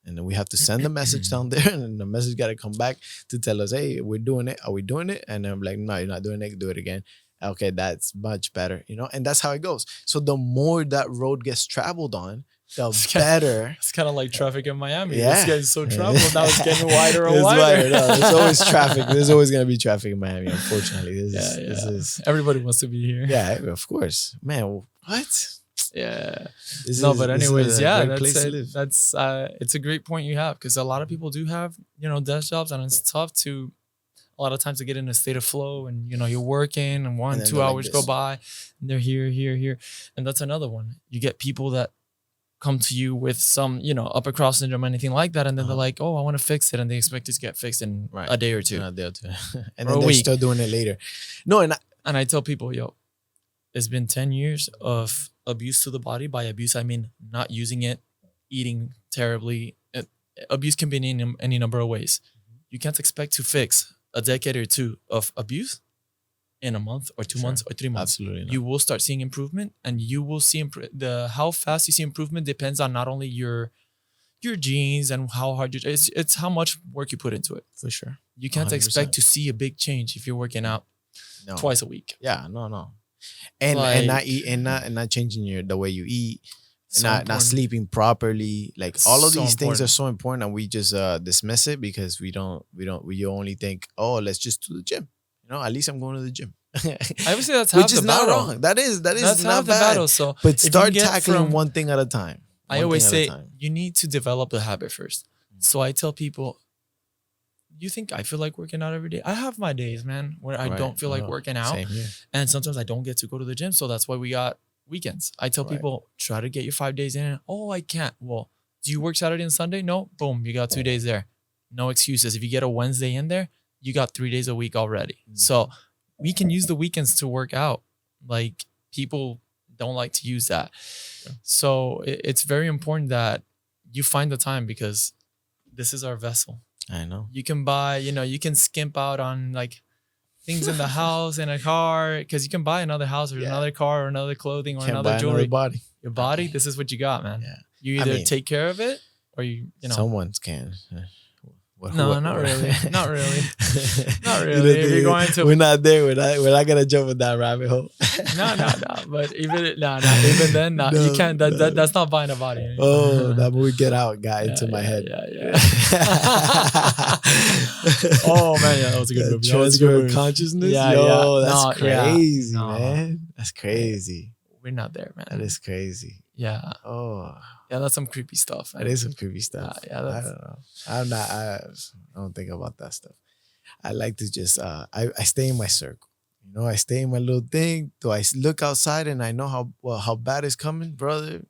And then we have to send the message down there, and then the message got to come back to tell us, hey, we're doing it. Are we doing it? And I'm like, no, you're not doing it. Do it again. Okay, that's much better, and that's how it goes. So the more that road gets traveled on, the better. It's kind of like traffic in Miami. Yeah. It's getting so traveled now. It's getting wider and It's wider. No, there's always traffic. There's always gonna be traffic in Miami. Unfortunately, this Yeah. is Everybody wants to be here. yeah, of course, man. What? Yeah. This No, is- but this is anyways, a yeah, great place that's to it. live. That's it's a great point you have, because a lot of people do have desk jobs, and it's tough to a lot of times to get in a state of flow, and you're working and And then 2 they're like hours go this. by, and they're here, and that's another one. You get people that come to you with some upper cross syndrome, anything like that, and then they're like, oh, I want to fix it, and they expect it to get fixed in Right. a day or two. Not there too. And Or a then they're week. still doing it later. No, and And I tell people, it's been 10 years of abuse to the body. By abuse, I mean not using it, eating terribly. Abuse can be in any number of ways. You can't expect to fix a decade or two of abuse in a month or 2 Sure. months or 3 months. absolutely not. You will start seeing improvement, and you will see how fast you see improvement depends on not only your genes and how hard it's how much work you put into it. For sure. You can't 100%. expect to see a big change if you're working out No. twice a week. Yeah, no. And Like- not eat and not changing the way you eat, So not important. sleeping properly. Like It's all of so these things are important. so important, and we just dismiss it because we only think, oh, let's just do the gym. At least I'm going to the gym. I would say that's half Which is the not battle. wrong. That is That's not half the bad. battle. So But if you start get tackling from- one thing at a time. I One always thing at a say time. you need to develop the habit first. So I tell people, you think I feel like working out every day? I have my days, man, where I Right. don't feel like Oh, working out. Same here. And sometimes I don't get to go to the gym. So that's why we got weekends. I tell Right. people, try to get your 5 days in. Oh, I can't. Well, do you work Saturday and Sunday? No. Boom, you got 2 days there. No excuses. If you get a Wednesday in there, you got 3 days a week already. So we can use the weekends to work out. Like, people don't like to use that. So it's very important that you find the time, because this is our vessel. I know. You can buy, you can skimp out on like things in the house and a car, because you can buy another house or Yeah. another car or another clothing or Can't another buy jewelry. another body. Your body, this is what you got, man. Yeah. You I either mean- take care of it or you know. Someone's can. No, not really. Not really. Not really. If you're going to- We're not there. We're not gonna jump in that rabbit hole. No. But even then, no. No, You can't. That's not buying a body. Oh, that movie Get Out got into my head. Yeah. Oh man, yeah, that was a good movie. That was a Transfer good of movie. consciousness. Yeah, Yo, yeah. that's No, yeah. crazy, No. man. That's crazy. We're not there, man. That is crazy. Yeah, Oh, that's some creepy stuff. Man. that is some creepy stuff. Yeah, I that's- don't know. I don't think about that stuff. I like to just I stay in my circle. I stay in my little thing. Do I look outside and I know how bad it's coming, brother?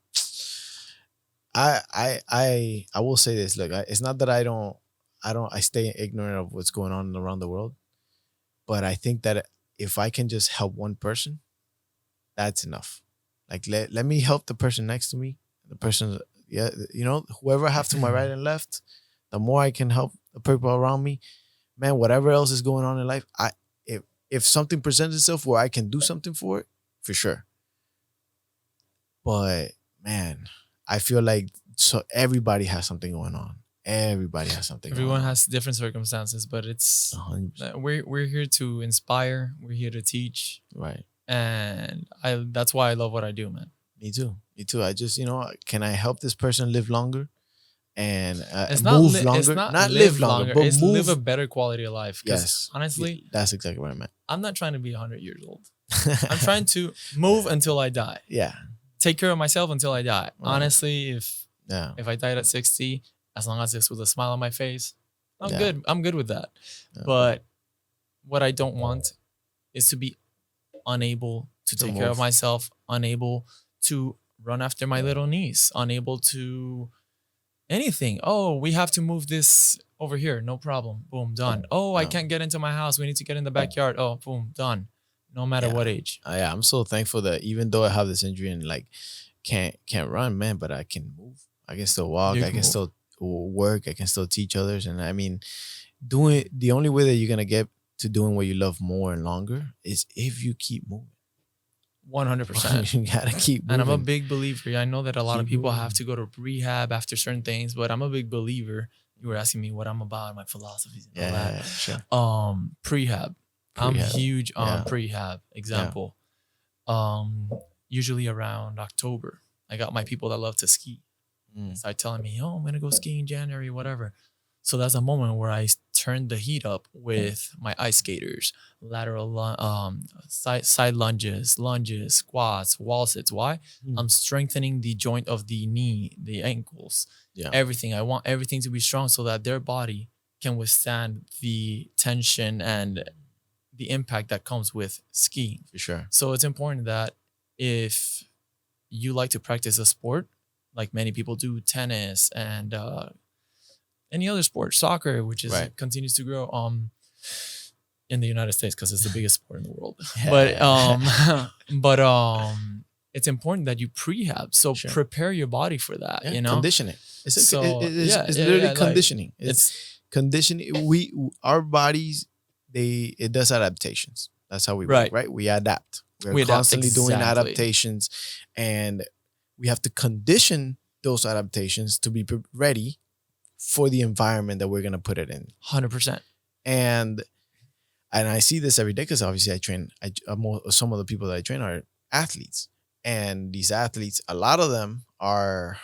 I will say this. Look, it's not that I stay ignorant of what's going on around the world, but I think that if I can just help one person, that's enough. Like let me help the person next to me, the person, whoever I have to my right and left. The more I can help the people around me, man, whatever else is going on in life, if something presents itself where I can do something for it, for sure. But man, I feel like everybody has something going on. Everybody has something. Everyone going has different circumstances, but it's on. 100%. we're here to inspire. We're here to teach, Right. and that's why I love what I do, man. Me too. I just can I help this person live longer and It's not move li- longer? It's not live longer, but it's move. live a better quality of life. 'Cause Yes. honestly, That's exactly what I meant. I'm not trying to be 100 years old. I'm trying to move until I die. Yeah. Take care of myself until I die. Right. Honestly, if Yeah. I died at 60, as long as it's with a smile on my face, I'm Yeah. good. I'm good with that. Yeah. But what I don't want is to be unable to To take care of move. myself, unable to run after my little niece, unable to anything. Oh, we have to move this over here. No problem. Boom, done. Oh, I No. can't get into my house. We need to get in the backyard. Oh, boom, done. No matter Yeah. what age. Yeah, I'm so thankful that even though I have this injury and like can't run, man, but I can move. I can still walk. You I can can move. still work. I can still teach others. And I mean, doing the only way that you're gonna get to doing what you love more and longer is if you keep moving. 100%. You gotta keep moving. And I'm a big believer. I know that a lot of Keep people have moving. to go to rehab after certain things, but I'm a big believer. You were asking me what I'm about, my philosophies and all that. Yeah, sure. Prehab. I'm Prehab. huge on Yeah. prehab. Example. Usually around October. I got my people that love to ski. Start telling me, oh, I'm gonna go skiing in January, whatever. So that's a moment where I turn the heat up with my ice skaters, side lunges, squats, wall sits. Why? I'm strengthening the joint of the knee, the ankles, everything. I want everything to be strong so that their body can withstand the tension and the impact that comes with skiing. For sure. So it's important that if you like to practice a sport, like many people do, tennis and any other sport, soccer, which is continues to grow in the United States because it's the biggest sport in the world. But it's important that you prehab. So prepare your body for that. You know, condition it. It's it's literally conditioning. Like, it's conditioning. Our bodies, it does adaptations. That's how we work, right? We adapt. We're constantly doing adaptations, and we have to condition those adaptations to be ready for the environment that we're gonna put it in. 100%. And I see this every day because obviously I train. Some of the people that I train are athletes, and these athletes, a lot of them are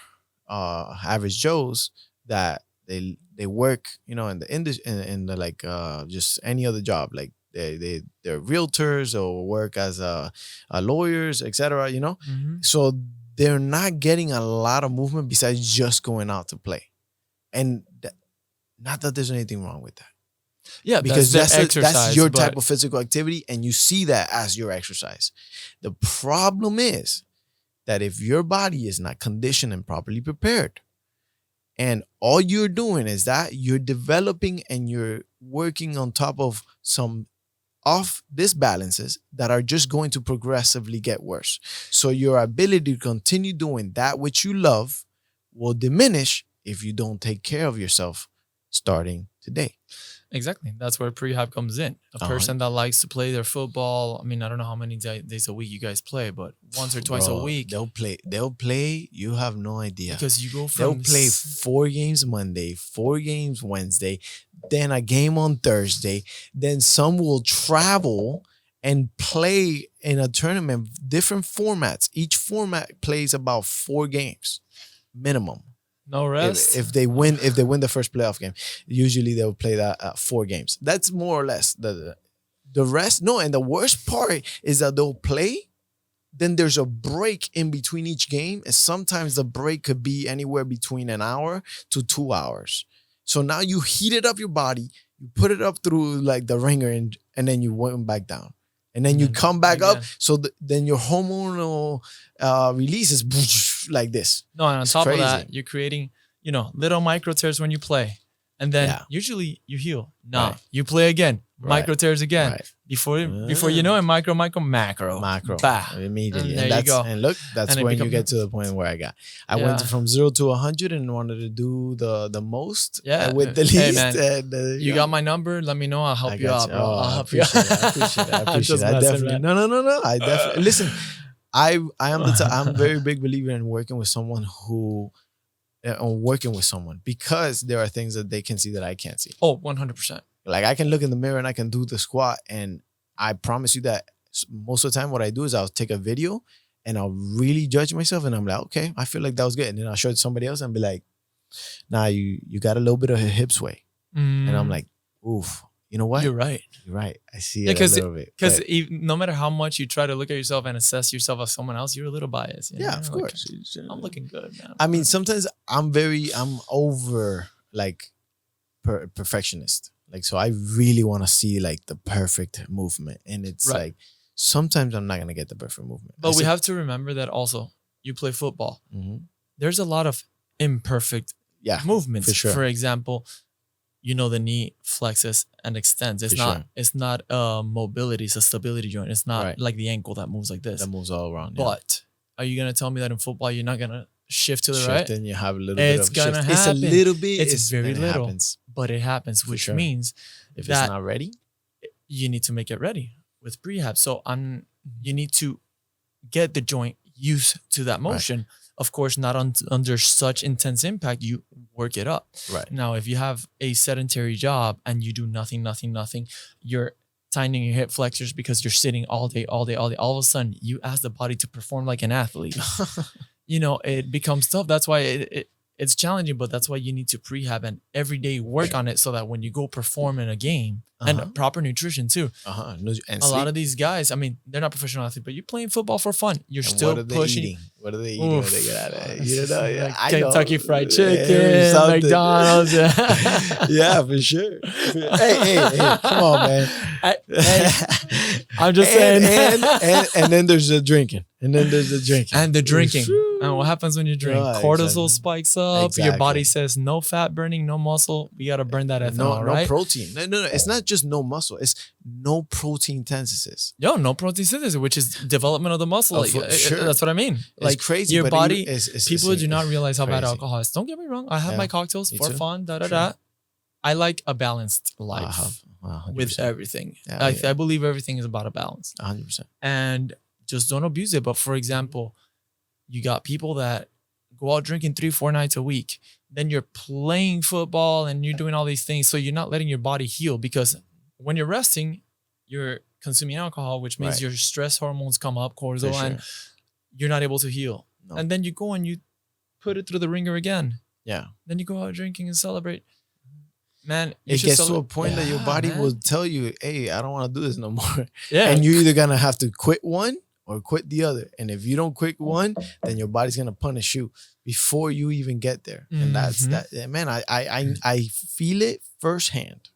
average Joes that they work, you know, in the industry, in the like just any other job, like they're realtors or work as lawyers, etc. You know, so they're not getting a lot of movement besides just going out to play. And not that there's anything wrong with that. Yeah, because that's your type of physical activity, and you see that as your exercise. The problem is that if your body is not conditioned and properly prepared, and all you're doing is that you're developing and you're working on top of some off disbalances that are just going to progressively get worse. So your ability to continue doing that which you love will diminish if you don't take care of yourself starting today. Exactly. That's where prehab comes in. A person that likes to play their football. I mean, I don't know how many days a week you guys play, but once or twice a week. They'll play. You have no idea. Because you go from... They'll play 4 games Monday, 4 games Wednesday, then a game on Thursday. Then some will travel and play in a tournament, different formats. Each format plays about 4 games minimum. No rest. If they win the first playoff game, usually they'll play that 4 games. That's more or less the rest. No, and the worst part is that they'll play, then there's a break in between each game, and sometimes the break could be anywhere between an hour to 2 hours. So now you heated up your body, you put it up through like the ringer, and then you went back down. And then you come back up, so then your hormonal release is like this. No, and on top of that, you're creating, you know, little micro tears when you play. And then usually you heal. No, you play again, micro tears again. Right. Before you know it, macro. Bah. Immediately. And there you go. And look, that's when you get to the point where I went from 0 to 100 and wanted to do the most with the least. Hey, man, you got my number. Let me know. I'll help you out, bro. I'll help you out. I appreciate it. I definitely. No. I definitely. Listen, I'm a very big believer in working with someone because there are things that they can see that I can't see. Oh, 100%. Like I can look in the mirror and I can do the squat, and I promise you that most of the time what I do is I'll take a video and I'll really judge myself, and I'm like, okay, I feel like that was good, and then I'll show it to somebody else and be like, nah, you got a little bit of a hip sway, and I'm like, oof, you know what? You're right. I see it a little bit. Because no matter how much you try to look at yourself and assess yourself as someone else, you're a little biased. You know? Yeah, of course. I'm looking good, man. I mean, sometimes I'm over like perfectionist. Like, so I really want to see like the perfect movement. And it's like, sometimes I'm not going to get the perfect movement. But we have to remember that also you play football. Mm-hmm. There's a lot of imperfect movements. For sure. For example, you know, the knee flexes and extends. It's not a mobility, it's a stability joint. It's not like the ankle that moves like this. That moves all around. But are you going to tell me that in football, you're not going to shift to the right? And you have a little bit of It's gonna happen. It's a little bit. It's very little, but it happens, which means if it's not ready, you need to make it ready with prehab. So you need to get the joint used to that motion. Of course, not under such intense impact, you work it up. Right. Now, if you have a sedentary job and you do nothing, you're tightening your hip flexors because you're sitting all day. All of a sudden, you ask the body to perform like an athlete. It becomes tough. That's why it's challenging, but that's why you need to prehab and every day work on it so that when you go perform in a game and proper nutrition too. And a lot of these guys, I mean, they're not professional athletes, but you're playing football for fun. You're still pushing. What are they eating when they get out of it? Kentucky Fried Chicken, Yeah, McDonald's. Yeah, for sure. Hey, come on, man. I'm just saying. And then there's the drinking. And the drinking. And what happens when you drink? Cortisol spikes up. Exactly. Your body says no fat burning, no muscle. We got to burn that ethanol, right? No protein. No. It's not just no muscle. It's no protein synthesis. No protein synthesis, which is development of the muscle. Sure. That's what I mean. It's crazy. Your but body, it's people do not realize how bad crazy. alcohol is. Don't get me wrong. I have my cocktails for fun. Sure. I like a balanced life with everything. I believe everything is about a balance. 100%. And just don't abuse it. But for example, you got people that go out drinking 3-4 nights a week. Then you're playing football and you're doing all these things. So you're not letting your body heal because when you're resting, you're consuming alcohol, which means your stress hormones come up, cortisol, and you're not able to heal. No. And then you go and you put it through the ringer again. Yeah. Then you go out drinking and celebrate. Man, it gets to a point that your body will tell you, hey, I don't want to do this no more. Yeah. And you're either going to have to quit one or quit the other. And if you don't quit one, then your body's going to punish you before you even get there. And that's that. Man, I feel it firsthand.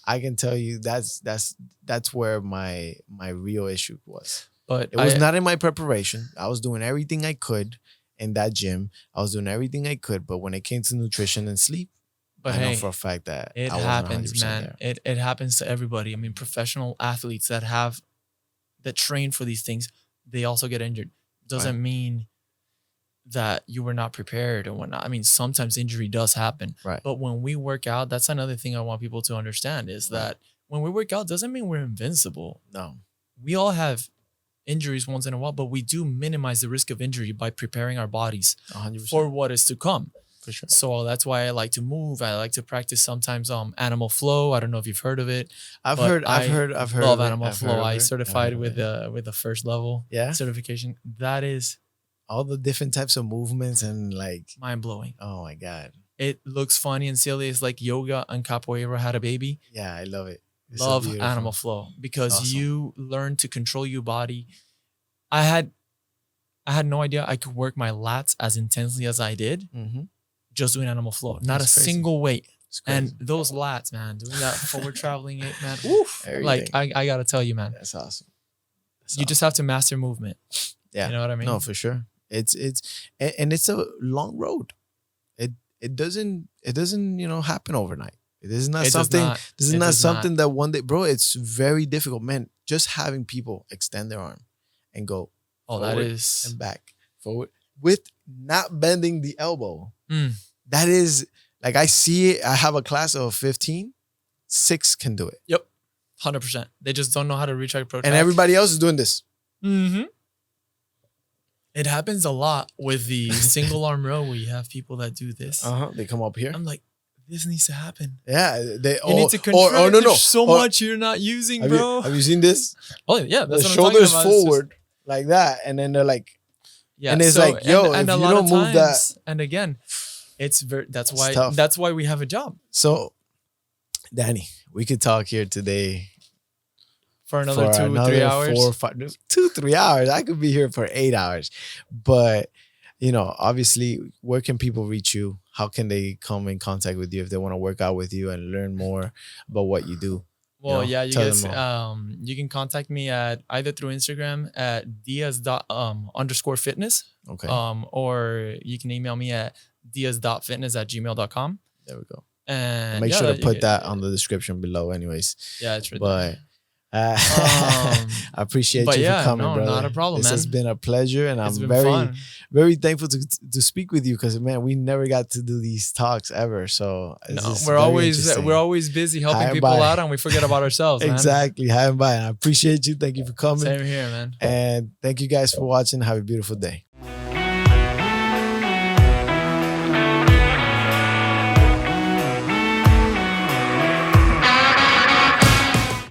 I can tell you that's where my real issue was. But it was not in my preparation. I was doing everything I could in that gym. I was doing everything I could. But when it came to nutrition and sleep, I know for a fact that it happens, man. It happens to everybody. I mean, professional athletes that train for these things, they also get injured. Doesn't mean that you were not prepared and whatnot. I mean, sometimes injury does happen. Right. But when we work out, that's another thing I want people to understand is that when we work out, doesn't mean we're invincible. No. We all have injuries once in a while, but we do minimize the risk of injury by preparing our bodies 100%. for what is to come. For sure. So that's why I like to move. I like to practice sometimes animal flow. I don't know if you've heard of it. I've heard. Love animal flow. I certified with the first level certification. That is all the different types of movements and like mind blowing. Oh my God. It looks funny and silly. It's like yoga and capoeira had a baby. Yeah, I love it. It's love so animal flow because you learn to control your body. I had no idea I could work my lats as intensely as I did. Just doing animal flow, not a single weight. And those lats, man, doing that forward traveling it, man. Oof. Like I gotta tell you, man. That's awesome. You just have to master movement. Yeah. You know what I mean? No, for sure. It's a long road. It doesn't happen overnight. This is not something that one day, bro, it's very difficult. Man, just having people extend their arm and go that is and back forward with not bending the elbow. That is like, I see it. I have a class of 15, 6 can do it. Yep. 100%. They just don't know how to retract, protract. And everybody else is doing this. It happens a lot with the single arm row where you have people that do this. They come up here. I'm like, this needs to happen. Yeah. You need to contract so much you're not using, bro. Have you seen this? Oh, yeah. That's the what shoulders I'm talking about. forward like that. And then they're like, yeah. And it's like, yo, if you don't move that. And again, that's why we have a job. So, Danny, we could talk here today for another 2-3 hours. 4 or 5, 2-3 hours. I could be here for 8 hours. But, obviously, where can people reach you? How can they come in contact with you if they want to work out with you and learn more about what you do? Well, you guys, you can contact me at either through Instagram at diaz._fitness. Okay. Or you can email me at diaz.fitness@gmail.com. There we go. And make sure to put that on the description below anyways. Yeah, it's right there. I appreciate But you yeah, for coming, no, brother. not a problem, This has man. been a pleasure, and It's I'm been fun. very thankful to speak with you because man, we never got to do these talks ever. So it's No, just we're very always interesting. busy helping Hi and people bye. out, and we forget about ourselves, man. Exactly. Hi and bye. And I appreciate you. Thank you for coming. Same here, man. And thank you guys for watching. Have a beautiful day.